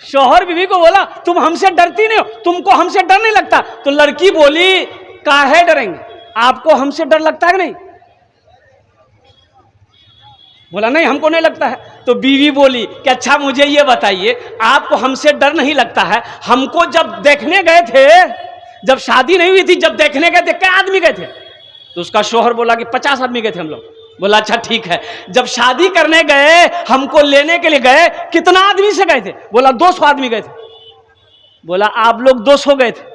शौहर बीवी को बोला तुम हमसे डरती नहीं हो, तुमको हमसे डर नहीं लगता? तो लड़की बोली काहे डरेंगे, आपको हमसे डर लगता है नहीं? बोला नहीं हमको नहीं लगता है। तो बीवी बोली कि अच्छा मुझे ये बताइए, आपको हमसे डर नहीं लगता है? हमको जब देखने गए थे, जब शादी नहीं हुई थी, जब देखने गए थे, क्या आदमी गए थे? तो उसका शौहर बोला कि 50 आदमी गए थे हम लोग। बोला अच्छा ठीक है। जब शादी करने गए, हमको लेने के लिए गए, कितना आदमी से गए थे? बोला 200 आदमी गए थे। बोला आप लोग 200 गए थे,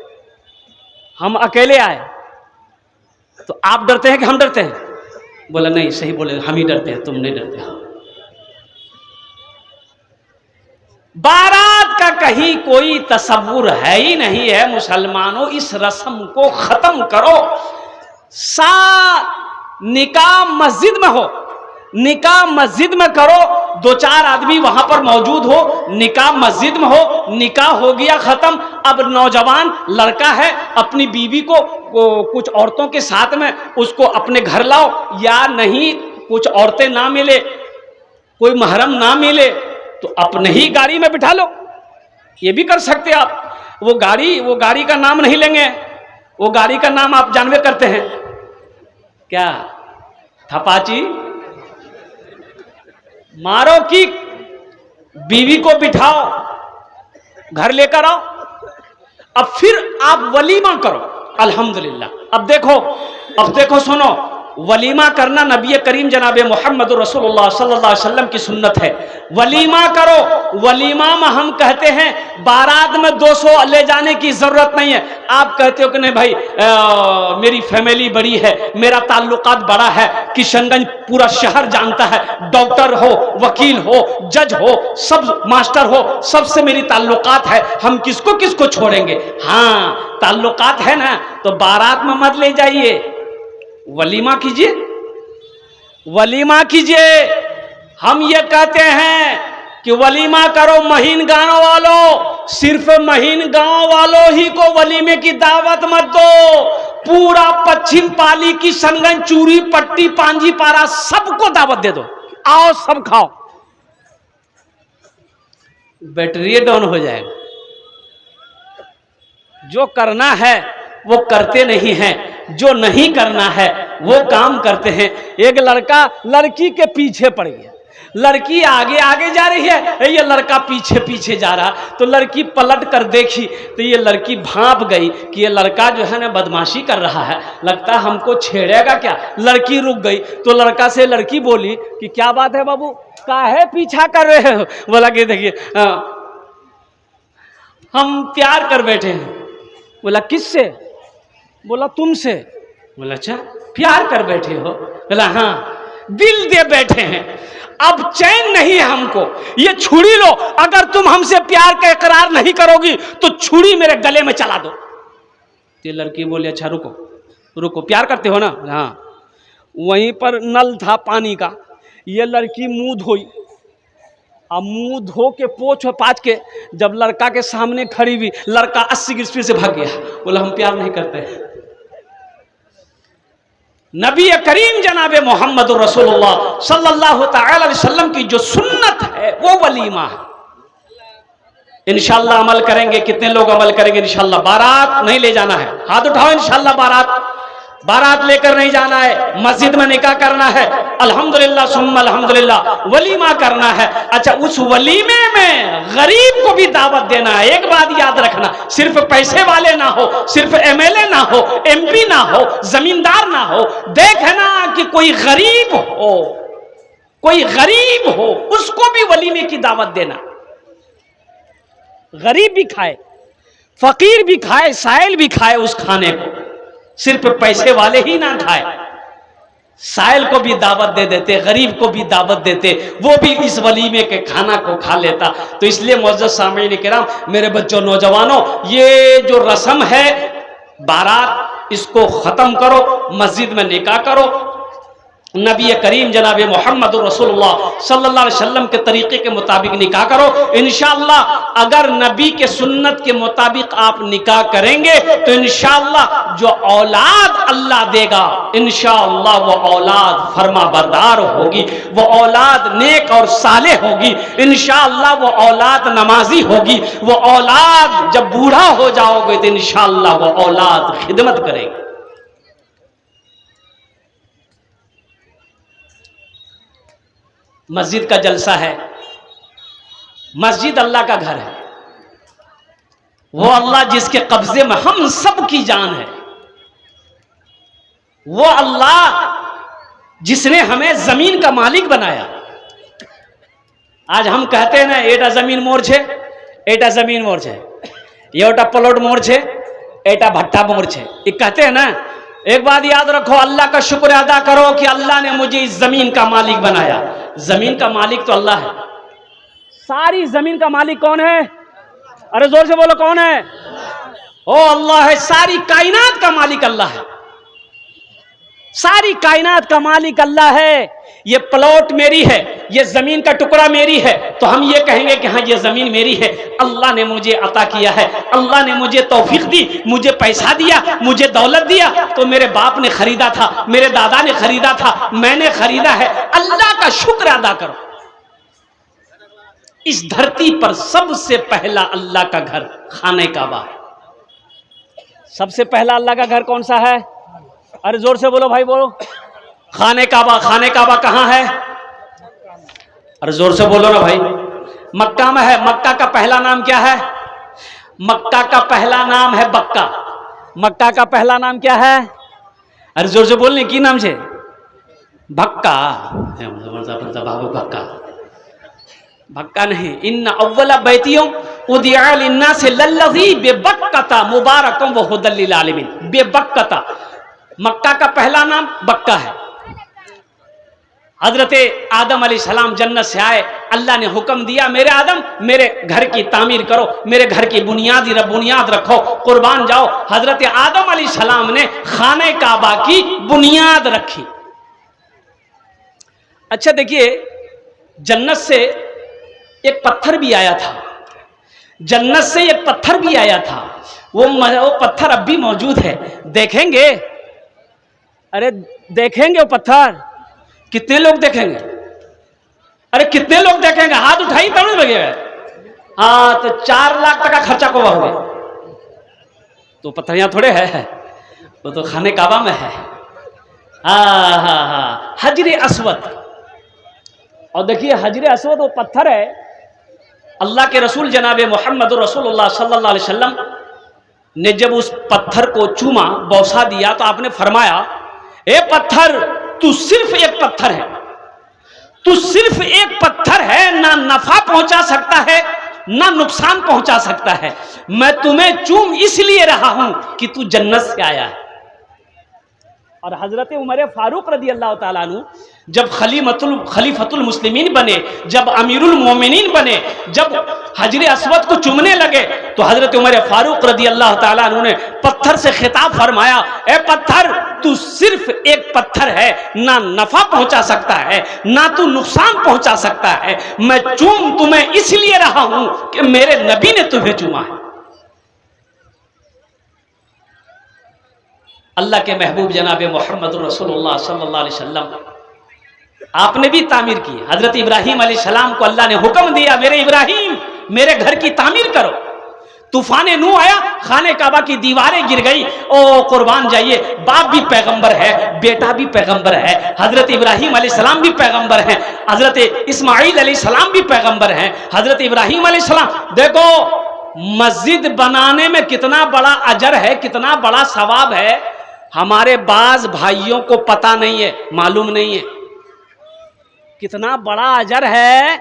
हम अकेले आए, तो आप डरते हैं कि हम डरते हैं? बोला नहीं सही बोले, हम ही डरते हैं, तुम नहीं डरते हो। बारात का कहीं कोई तसव्वुर है ही नहीं है। मुसलमानों इस रस्म को खत्म करो। निकाह मस्जिद में हो, निकाह मस्जिद में करो, 2-4 आदमी वहां पर मौजूद हो, निकाह मस्जिद में हो, निकाह हो गया खत्म। अब नौजवान लड़का है, अपनी बीवी को कुछ औरतों के साथ में उसको अपने घर लाओ, या नहीं कुछ औरतें ना मिले, कोई महरम ना मिले, तो अपने ही गाड़ी में बिठा लो। ये भी कर सकते आप। वो गाड़ी का नाम नहीं लेंगे, वो गाड़ी का नाम आप जानवे करते हैं क्या? थपाची मारो की बीवी को बिठाओ, घर लेकर आओ, अब फिर आप वलीमा करो। अल्हम्दुलिल्लाह। अब देखो सुनो, वलीमा करना नबी करीम जनाब मोहम्मद रसूलुल्लाह सल्लल्लाहु अलैहि वसल्लम की सुन्नत है। वलीमा करो। वलीमा में हम कहते हैं बारात में 200 ले जाने की जरूरत नहीं है। आप कहते हो कि नहीं भाई मेरी फैमिली बड़ी है, मेरा ताल्लुकात बड़ा है, किशनगंज पूरा शहर जानता है, डॉक्टर हो, वकील हो, जज हो, सब मास्टर हो, सबसे मेरी ताल्लुकात है, हम किसको किसको छोड़ेंगे? हाँ ताल्लुकात है ना, तो बारात में मत ले जाइए, वलीमा कीजिए, वलीमा कीजिए। हम ये कहते हैं कि वलीमा करो महीन गांव वालों, सिर्फ महीन गांव वालों ही को वलीमे की दावत मत दो। पूरा पश्चिम पाली की संगन, चूरी, पट्टी, पांजी पारा सबको दावत दे दो, आओ सब खाओ। बैटरी डाउन हो जाएगा। जो करना है वो करते नहीं हैं, जो नहीं करना है वो काम करते हैं। एक लड़का लड़की के पीछे पड़ गया, लड़की आगे आगे जा रही है, ये लड़का पीछे पीछे जा रहा। तो लड़की पलट कर देखी तो ये लड़की भांप गई कि ये लड़का जो है ना बदमाशी कर रहा है, लगता है हमको छेड़ेगा क्या। लड़की रुक गई तो लड़का से लड़की बोली कि क्या बात है बाबू, काहे पीछा कर रहे हो? बोला कि देखिए हम प्यार कर बैठे हैं। बोला किससे? बोला तुमसे। बोला अच्छा प्यार कर बैठे हो? बोला हाँ दिल दे बैठे हैं, अब चैन नहीं है हमको, ये छुरी लो, अगर तुम हमसे प्यार का इकरार नहीं करोगी तो छुरी मेरे गले में चला दो। ये लड़की बोली अच्छा रुको रुको, प्यार करते हो ना? हाँ। वहीं पर नल था पानी का, ये लड़की मुंह धोई, अब मुंह धो के पोछ पाछ के जब लड़का के सामने खड़ी हुई, लड़का 80 की स्पीड से भाग गया। बोला हम प्यार नहीं करते। नबी करीम जनाब मोहम्मद रसूलुल्लाह सल्लल्लाहु अलैहि वसल्लम की जो सुन्नत है वो वलीमा है। इंशाअल्लाह अमल करेंगे। कितने लोग अमल करेंगे? इंशाअल्लाह। बारात नहीं ले जाना है, हाथ उठाओ। इंशाअल्लाह बारात लेकर नहीं जाना है, मस्जिद में निकाह करना है, अल्हम्दुलिल्लाह सुम्मा अल्हम्दुलिल्लाह, वलीमा करना है। अच्छा उस वलीमे में गरीब को भी दावत देना है। एक बात याद रखना, सिर्फ पैसे वाले ना हो, सिर्फ एमएलए ना हो, एमपी ना हो, जमींदार ना हो, देखना कि कोई गरीब हो, कोई गरीब हो, उसको भी वलीमे की दावत देना। गरीब भी खाए, फकीर भी खाए, साइल भी खाए उस खाने को, सिर्फ पैसे वाले ही ना खाए। साइल को भी दावत दे देते, गरीब को भी दावत देते, वो भी इस वलीमे के खाना को खा लेता। तो इसलिए मुअज़्ज़ज़ सामीन किराम, मेरे बच्चों नौजवानों, ये जो रस्म है बारात, इसको खत्म करो, मस्जिद में निकाह करो, नबी करीम जनाब मोहम्मद रसूलुल्लाह सल्लल्लाहु अलैहि वसल्लम के तरीके के मुताबिक निकाह करो। इंशाअल्लाह अगर नबी के सुन्नत के मुताबिक आप निकाह करेंगे तो इंशाअल्लाह जो औलाद अल्लाह देगा इंशाअल्लाह वो औलाद फरमाबरदार होगी, वो औलाद नेक और साले होगी, इंशाअल्लाह वो औलाद नमाजी होगी, वो औलाद जब बूढ़ा हो जाओगे तो इंशाअल्लाह वो औलाद खिदमत करेगी। मस्जिद का जलसा है, मस्जिद अल्लाह का घर है, वो अल्लाह जिसके कब्जे में हम सब की जान है, वो अल्लाह जिसने हमें जमीन का मालिक बनाया। आज हम कहते हैं ना एटा जमीन मोर छे, एटा जमीन मोर छे, ये ओटा प्लॉट मोर छे, एटा भट्टा मोर छे, ये कहते हैं ना। एक बात याद रखो, अल्लाह का शुक्र अदा करो कि अल्लाह ने मुझे इस जमीन का मालिक बनाया। जमीन का मालिक तो अल्लाह है। सारी जमीन का मालिक कौन है? अरे जोर से बोलो, कौन है? ओ अल्लाह है। सारी कायनात का मालिक अल्लाह है, सारी कायनात का मालिक अल्लाह है। ये प्लॉट मेरी है, ये जमीन का टुकड़ा मेरी है, तो हम ये कहेंगे कि हाँ ये जमीन मेरी है, अल्लाह ने मुझे अता किया है, अल्लाह ने मुझे तौफीक दी, मुझे पैसा दिया, मुझे दौलत दिया, तो मेरे बाप ने खरीदा था, मेरे दादा ने खरीदा था, मैंने खरीदा है। अल्लाह का शुक्र अदा करो। इस धरती पर सबसे पहला अल्लाह का घर खाने काबा है। सबसे पहला अल्लाह का घर कौन सा है? अरे जोर से बोलो भाई, बोलो। खाने काबा। खाने काबा कहां है? अरे जोर से बोलो ना भाई। मक्का में है। मक्का का पहला नाम क्या है? मक्का का पहला नाम है बक्का। मक्का का पहला नाम क्या है? अरे जोर से बोलने की नाम से? भक्का। भक्का भक्का नहीं। इन अव्वला बैतियों उदिया लिन्नास से लल्लज़ी बेबक्कता मुबारकम व हुदल लिल आलमीन। बेबक्कता, मक्का का पहला नाम बक्का है। हजरत आदम अलैहिस्सलाम जन्नत से आए, अल्लाह ने हुक्म दिया, मेरे आदम मेरे घर की तामीर करो, मेरे घर की बुनियाद रखो, कुर्बान जाओ। हजरत आदम अलैहिस्सलाम ने खाने काबा की बुनियाद रखी। अच्छा देखिए, जन्नत से एक पत्थर भी आया था, जन्नत से एक पत्थर भी आया था। वो पत्थर अब भी मौजूद है, देखेंगे? अरे देखेंगे वो पत्थर? कितने लोग देखेंगे? अरे कितने लोग देखेंगे? हाथ उठाई तब नहीं लगेगा। हाँ तो 4 लाख टका खर्चा को हुए तो पत्थर यहां थोड़े है, वो तो खाने काबा में है। हाँ, हजरे अस्वद। और देखिए हजरे अस्वद वो पत्थर है, अल्लाह के रसूल जनाब मोहम्मद रसूलुल्लाह सल्लल्लाहु अलैहि वसल्लम ने जब उस पत्थर को चूमा, बौसा दिया, तो आपने फरमाया, ए पत्थर तू सिर्फ एक पत्थर है, तू सिर्फ एक पत्थर है, ना नफा पहुंचा सकता है ना नुकसान पहुंचा सकता है। मैं तुम्हें चूम इसलिए रहा हूं कि तू जन्नत से आया है। और हजरत उमर फारूक रदी अल्लाह ताला अन्हु जब खलीफतुल मुस्लिमीन बने, जब अमीरुल मोमिनीन बने, जब हजरे अस्वद को चूमने लगे, तो हजरत उमर फारूक रदी अल्लाह ताला अन्हु ने पत्थर से खिताब फरमाया, ए पत्थर तू सिर्फ एक पत्थर है, ना नफा पहुंचा सकता है ना तू नुकसान पहुंचा सकता है। मैं चूम तुम्हें इसलिए रहा हूं कि मेरे नबी ने तुम्हें चूमा है। अल्लाह के महबूब जनाब मोहम्मद रसूलुल्लाह सल्लल्लाहु अलैहि वसल्लम आपने भी तामीर की। हजरत इब्राहीम अलैहिस्सलाम को अल्लाह ने हुक्म दिया, मेरे इब्राहीम मेरे घर की तामीर करो। तूफान नूह आया, खाने काबा की दीवारें गिर गई। ओ कुर्बान जाइए, बाप भी पैगंबर है, बेटा भी पैगंबर है, हजरत इब्राहीम अलैहिस्सलाम भी पैगंबर हैं, हजरत इस्माइल अलैहिस्सलाम भी पैगंबर हैं, हजरत इब्राहीम अलैहिस्सलाम। देखो मस्जिद बनाने में कितना बड़ा अजर है, कितना बड़ा सवाब है, हमारे बाज भाइयों को पता नहीं है, मालूम नहीं है। कितना बड़ा अजर है,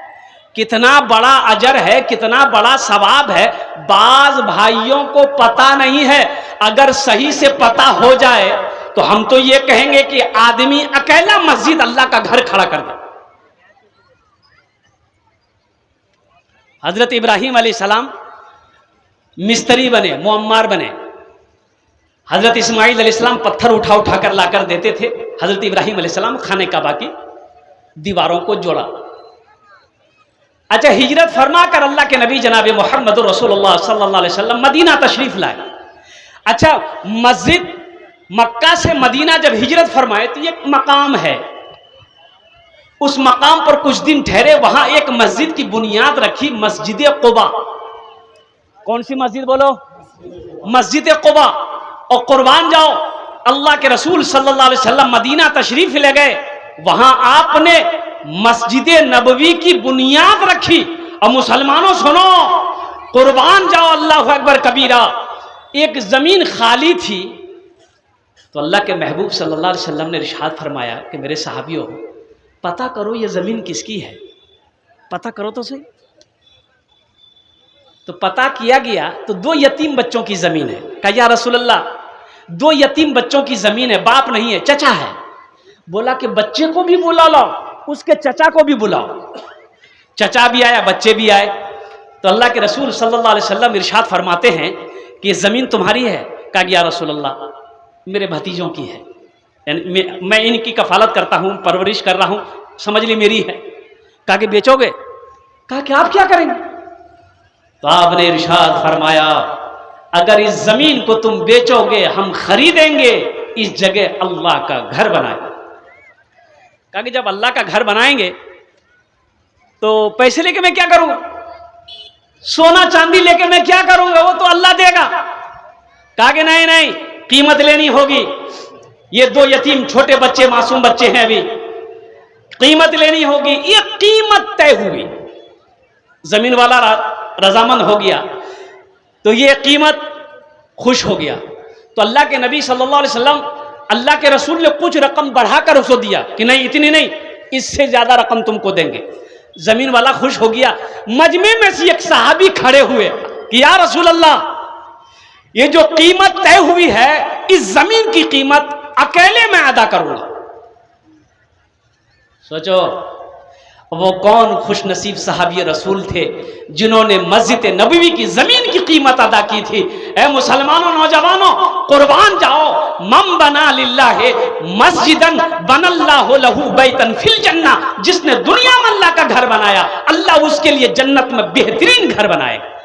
कितना बड़ा अजर है, कितना बड़ा सवाब है, बाज भाइयों को पता नहीं है। अगर सही से पता हो जाए तो हम तो ये कहेंगे कि आदमी अकेला मस्जिद अल्लाह का घर खड़ा कर दे। हजरत इब्राहीम अलैहिस्सलाम मिस्त्री बने, मुअम्मार बने। हजरत इस्माइल अलैहिस्सलाम पत्थर उठा उठा कर लाकर देते थे, हजरत इब्राहिम अलैहिस्सलाम खाने काबा की दीवारों को जोड़ा। अच्छा, हिजरत फरमा कर अल्लाह के नबी जनाब मोहम्मद रसूलुल्लाह सल्लल्लाहु अलैहि वसल्लम मदीना तशरीफ लाए। अच्छा, मस्जिद मक्का से मदीना जब हिजरत फरमाए तो एक मकाम है, उस मकाम पर कुछ दिन ठहरे, वहां एक मस्जिद की बुनियाद रखी, मस्जिद कुबा। कौन सी मस्जिद बोलो? मस्जिद कुबा। और कुर्बान जाओ, अल्लाह के रसूल सल्लल्लाहु अलैहि वसल्लम मदीना तशरीफ ले गए, वहां आपने मस्जिद नबवी की बुनियाद रखी। और मुसलमानों सुनो, कुर्बान जाओ, अल्लाह अकबर कबीरा, एक जमीन खाली थी तो अल्लाह के महबूब सल्लल्लाहु अलैहि वसल्लम ने इरशाद फरमाया कि मेरे सहाबियों, पता करो ये ज़मीन किसकी है, पता करो तो सही। तो पता किया गया तो 2 यतीम बच्चों की ज़मीन है। कहा या रसूल अल्लाह, 2 यतीम बच्चों की ज़मीन है, बाप नहीं है, चचा है। बोला कि बच्चे को भी बुला लो, उसके चचा को भी बुलाओ। चचा भी आया, बच्चे भी आए। तो अल्लाह के रसूल सल्लल्लाहु अलैहि वसल्लम इरशाद फरमाते हैं कि ये ज़मीन तुम्हारी है? कहा या रसूल अल्लाह, मेरे भतीजों की है, मैं इनकी कफालत करता हूं, परवरिश कर रहा हूं, समझ ली मेरी है। कहा कि बेचोगे? कहा कि आप क्या करेंगे? तो आपने इरशाद फरमाया, अगर इस जमीन को तुम बेचोगे हम खरीदेंगे, इस जगह अल्लाह का घर बनाए। कहा कि जब अल्लाह का घर बनाएंगे तो पैसे लेके मैं क्या करूंगा? सोना चांदी लेके मैं क्या करूंगा? वो तो अल्लाह देगा। कहा कि नहीं नहीं, कीमत लेनी होगी। ये 2 यतीम छोटे बच्चे, मासूम बच्चे हैं, अभी कीमत लेनी होगी। ये कीमत तय हुई, जमीन वाला रजामंद हो गया, तो ये कीमत खुश हो गया। तो अल्लाह के नबी सल्लल्लाहु अलैहि वसल्लम, अल्लाह के रसूल ने कुछ रकम बढ़ाकर उसको दिया कि नहीं, इतनी नहीं, इससे ज्यादा रकम तुमको देंगे। जमीन वाला खुश हो गया। मजमे में से एक सहाबी खड़े हुए कि या रसूल अल्लाह, ये जो कीमत तय हुई है, इस जमीन की कीमत अकेले मैं अदा करूंगा। सोचो, वो कौन खुश नसीब सहाबी रसूल थे जिन्होंने मस्जिद नबवी की जमीन की कीमत अदा की थी। ऐ मुसलमानों, नौजवानों, कुर्बान जाओ, मम बना लिल्लाहि मस्जिदन बनल्लाहु लहू बैतन फिल जन्नह, जिसने दुनिया में अल्लाह का घर बनाया, अल्लाह उसके लिए जन्नत में बेहतरीन घर बनाएगा।